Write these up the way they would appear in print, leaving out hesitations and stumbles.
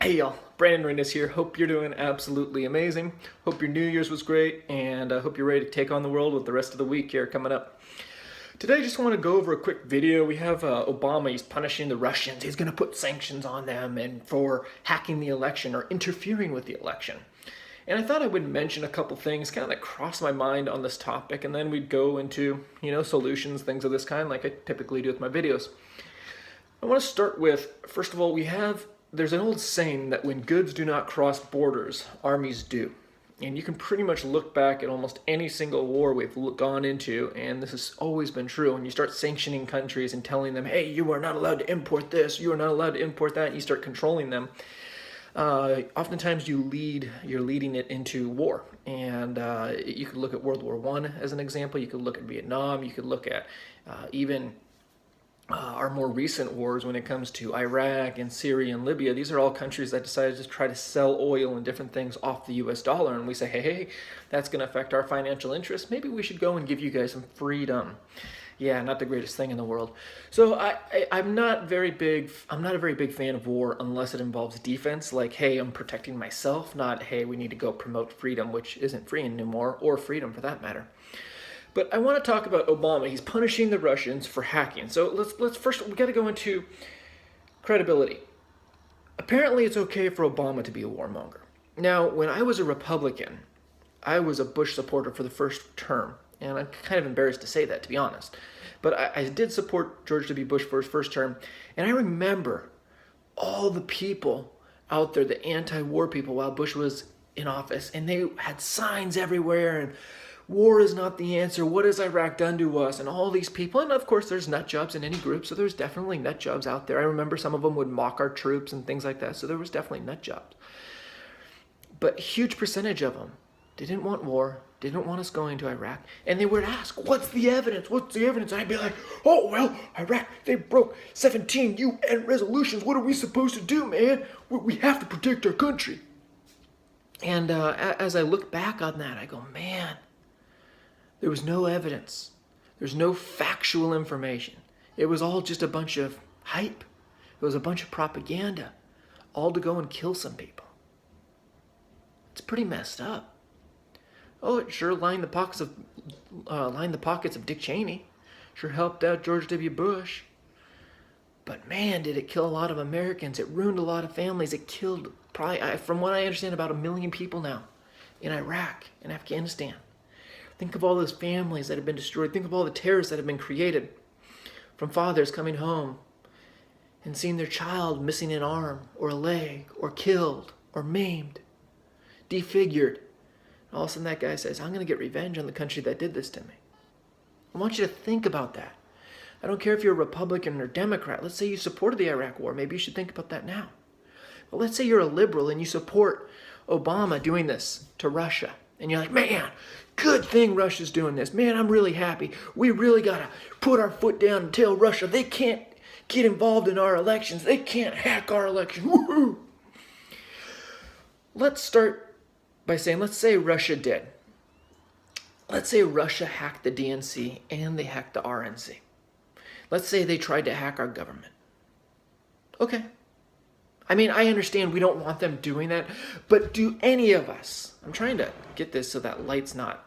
Hey y'all, Brandon Rinas here. Hope you're doing absolutely amazing. Hope your New Year's was great, and I hope you're ready to take on the world with the rest of the week here coming up. Today, I just want to go over a quick video. We have Obama. He's punishing the Russians. He's going to put sanctions on them and for hacking the election or interfering with the election. And I thought I would mention a couple things kind of that crossed my mind on this topic, and then we'd go into, solutions, things of this kind, like I typically do with my videos. I want to start with, first of all, there's an old saying that when goods do not cross borders, armies do. And you can pretty much look back at almost any single war we've gone into, and this has always been true. When you start sanctioning countries and telling them, hey, you are not allowed to import this, you are not allowed to import that, and you start controlling them, oftentimes you're leading it into war. And you could look at World War I as an example. You could look at Vietnam. You could look at even our more recent wars when it comes to Iraq and Syria and Libya. These are all countries that decided to try to sell oil and different things off the US dollar, and we say, hey, that's going to affect our financial interests. Maybe we should go and give you guys some freedom. Yeah, not the greatest thing in the world. So I'm not a very big fan of war unless it involves defense, like, hey, I'm protecting myself, not, hey, we need to go promote freedom, which isn't free anymore, or freedom for that matter. But I want to talk about Obama. He's punishing the Russians for hacking. So let's first, we got to go into credibility. Apparently it's okay for Obama to be a warmonger. Now, when I was a Republican, I was a Bush supporter for the first term. And I'm kind of embarrassed to say that, to be honest. But I did support George W. Bush for his first term. And I remember all the people out there, the anti-war people, while Bush was in office. And they had signs everywhere, and war is not the answer. What has Iraq done to us? And all these people. And of course, there's nut jobs in any group. So there's definitely nut jobs out there. I remember some of them would mock our troops and things like that. So there was definitely nut jobs. But a huge percentage of them didn't want war, didn't want us going to Iraq. And they would ask, what's the evidence? What's the evidence? And I'd be like, oh, well, Iraq, they broke 17 UN resolutions. What are we supposed to do, man? We have to protect our country. And as I look back on that, I go, man, there was no evidence. There's no factual information. It was all just a bunch of hype. It was a bunch of propaganda, all to go and kill some people. It's pretty messed up. Oh, it sure lined the pockets of Dick Cheney. Sure helped out George W. Bush. But man, did it kill a lot of Americans. It ruined a lot of families. It killed probably, from what I understand, about 1 million people now in Iraq and Afghanistan. Think of all those families that have been destroyed. Think of all the terrorists that have been created from fathers coming home and seeing their child missing an arm or a leg or killed or maimed, defigured. And all of a sudden that guy says, I'm going to get revenge on the country that did this to me. I want you to think about that. I don't care if you're a Republican or Democrat. Let's say you supported the Iraq War. Maybe you should think about that now. But let's say you're a liberal and you support Obama doing this to Russia. And you're like, man, good thing Russia's doing this. Man, I'm really happy. We really got to put our foot down and tell Russia they can't get involved in our elections. They can't hack our election. Woohoo! Let's start by saying, let's say Russia did. Let's say Russia hacked the DNC and they hacked the RNC. Let's say they tried to hack our government. Okay. I mean, I understand we don't want them doing that, but do any of us, I'm trying to get this so that light's not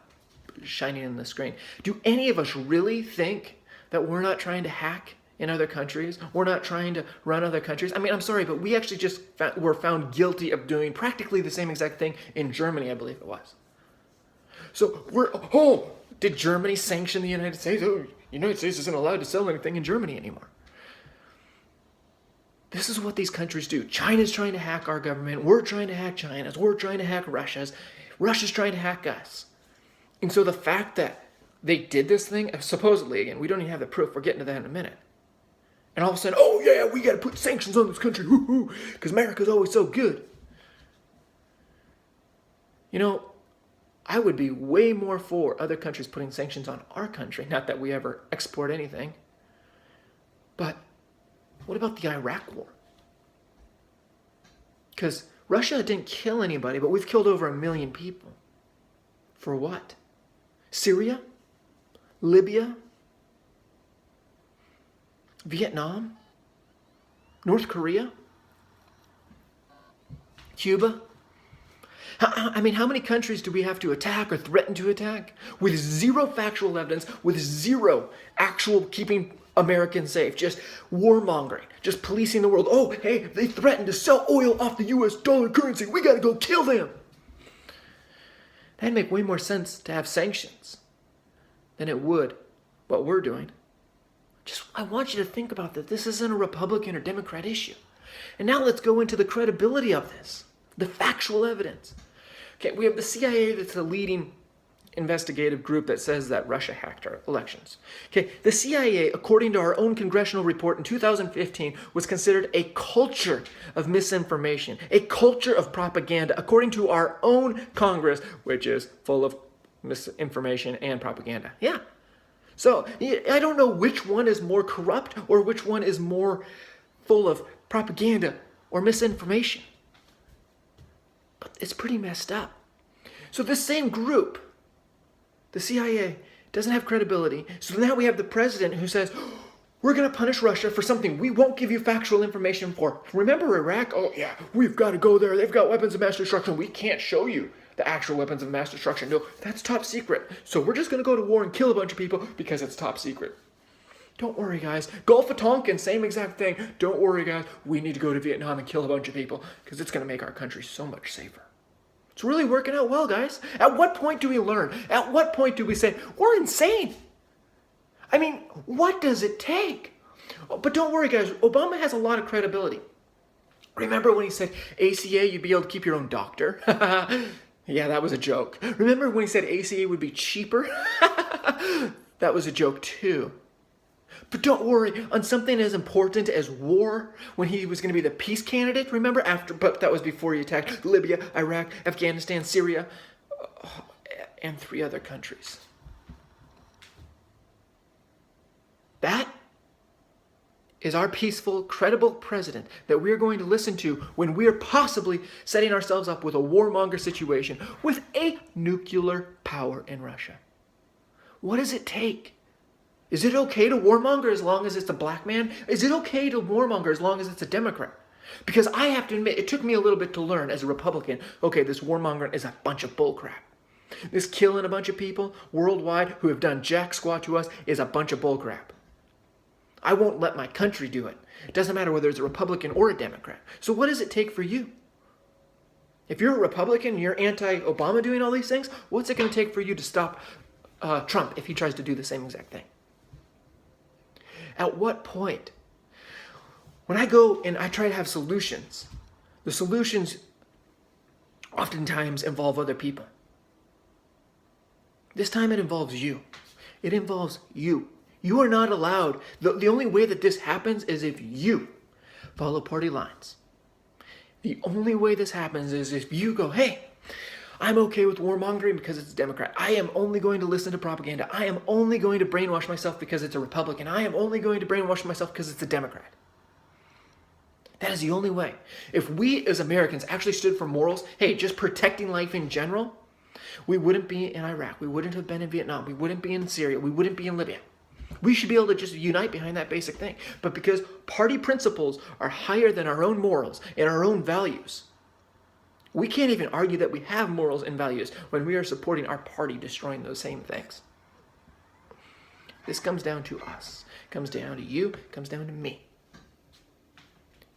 shining in the screen. Do any of us really think that we're not trying to hack in other countries? We're not trying to run other countries? I mean, I'm sorry, but we actually just were found guilty of doing practically the same exact thing in Germany, I believe it was. So did Germany sanction the United States? Oh, the United States isn't allowed to sell anything in Germany anymore. This is what these countries do. China's trying to hack our government. We're trying to hack China's. We're trying to hack Russia's. Russia's trying to hack us. And so the fact that they did this thing, supposedly, again, we don't even have the proof. We're getting to that in a minute. And all of a sudden, oh yeah, we got to put sanctions on this country, because America's always so good. You know, I would be way more for other countries putting sanctions on our country. Not that we ever export anything. But what about the Iraq War? Because Russia didn't kill anybody, but we've killed over 1 million people. For what? Syria? Libya? Vietnam? North Korea? Cuba? I mean, how many countries do we have to attack or threaten to attack with zero factual evidence, with zero actual keeping Americans safe, just warmongering, just policing the world? Oh, hey, they threatened to sell oil off the US dollar currency. We gotta go kill them. That'd make way more sense to have sanctions than it would what we're doing. I want you to think about that. This isn't a Republican or Democrat issue. And now let's go into the credibility of this, the factual evidence. Okay, we have the CIA that's the leading investigative group that says that Russia hacked our elections. Okay, the CIA, according to our own congressional report in 2015, was considered a culture of misinformation, a culture of propaganda, according to our own Congress, which is full of misinformation and propaganda. Yeah. So, I don't know which one is more corrupt or which one is more full of propaganda or misinformation. But it's pretty messed up. So this same group, the CIA, doesn't have credibility. So now we have the president who says, we're going to punish Russia for something we won't give you factual information for. Remember Iraq? Oh yeah, we've got to go there. They've got weapons of mass destruction. We can't show you the actual weapons of mass destruction. No, that's top secret. So we're just going to go to war and kill a bunch of people because it's top secret. Don't worry, guys. Gulf of Tonkin, same exact thing. Don't worry, guys. We need to go to Vietnam and kill a bunch of people because it's going to make our country so much safer. It's really working out well, guys. At what point do we learn? At what point do we say, we're insane? I mean, what does it take? Oh, but don't worry, guys. Obama has a lot of credibility. Remember when he said ACA, you'd be able to keep your own doctor? Yeah, that was a joke. Remember when he said ACA would be cheaper? That was a joke too. But don't worry, on something as important as war, when he was going to be the peace candidate, remember? But that was before he attacked Libya, Iraq, Afghanistan, Syria, and 3 other countries. That is our peaceful, credible president that we're going to listen to when we're possibly setting ourselves up with a warmonger situation with a nuclear power in Russia. What does it take? Is it okay to warmonger as long as it's a black man? Is it okay to warmonger as long as it's a Democrat? Because I have to admit, it took me a little bit to learn as a Republican, okay, this warmongering is a bunch of bullcrap. This killing a bunch of people worldwide who have done jack squat to us is a bunch of bullcrap. I won't let my country do it. It doesn't matter whether it's a Republican or a Democrat. So what does it take for you? If you're a Republican, you're anti-Obama doing all these things, what's it going to take for you to stop Trump if he tries to do the same exact thing? At what point? When I go and I try to have solutions, the solutions oftentimes involve other people. This time it involves you. It involves you. You are not allowed. The only way that this happens is if you follow party lines. The only way this happens is if you go, hey, I'm okay with warmongering because it's a Democrat. I am only going to listen to propaganda. I am only going to brainwash myself because it's a Republican. I am only going to brainwash myself because it's a Democrat. That is the only way. If we as Americans actually stood for morals, hey, just protecting life in general, we wouldn't be in Iraq. We wouldn't have been in Vietnam. We wouldn't be in Syria. We wouldn't be in Libya. We should be able to just unite behind that basic thing. But because party principles are higher than our own morals and our own values, we can't even argue that we have morals and values when we are supporting our party destroying those same things. This comes down to us. It comes down to you. It comes down to me.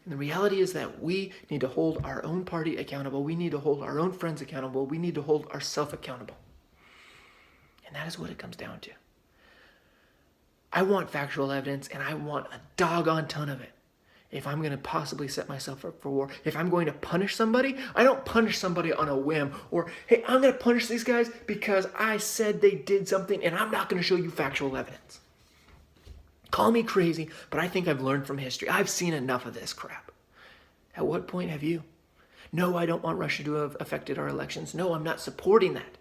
And the reality is that we need to hold our own party accountable. We need to hold our own friends accountable. We need to hold ourselves accountable. And that is what it comes down to. I want factual evidence, and I want a doggone ton of it. If I'm going to possibly set myself up for war, if I'm going to punish somebody, I don't punish somebody on a whim or, hey, I'm going to punish these guys because I said they did something and I'm not going to show you factual evidence. Call me crazy, but I think I've learned from history. I've seen enough of this crap. At what point have you? No, I don't want Russia to have affected our elections. No, I'm not supporting that.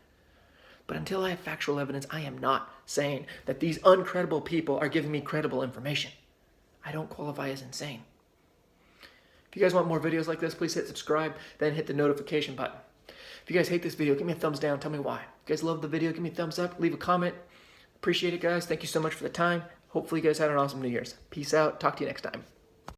But until I have factual evidence, I am not saying that these uncredible people are giving me credible information. I don't qualify as insane. If you guys want more videos like this, please hit subscribe, then hit the notification button. If you guys hate this video, give me a thumbs down. Tell me why. If you guys love the video, give me a thumbs up. Leave a comment. Appreciate it, guys. Thank you so much for the time. Hopefully you guys had an awesome New Year's. Peace out. Talk to you next time.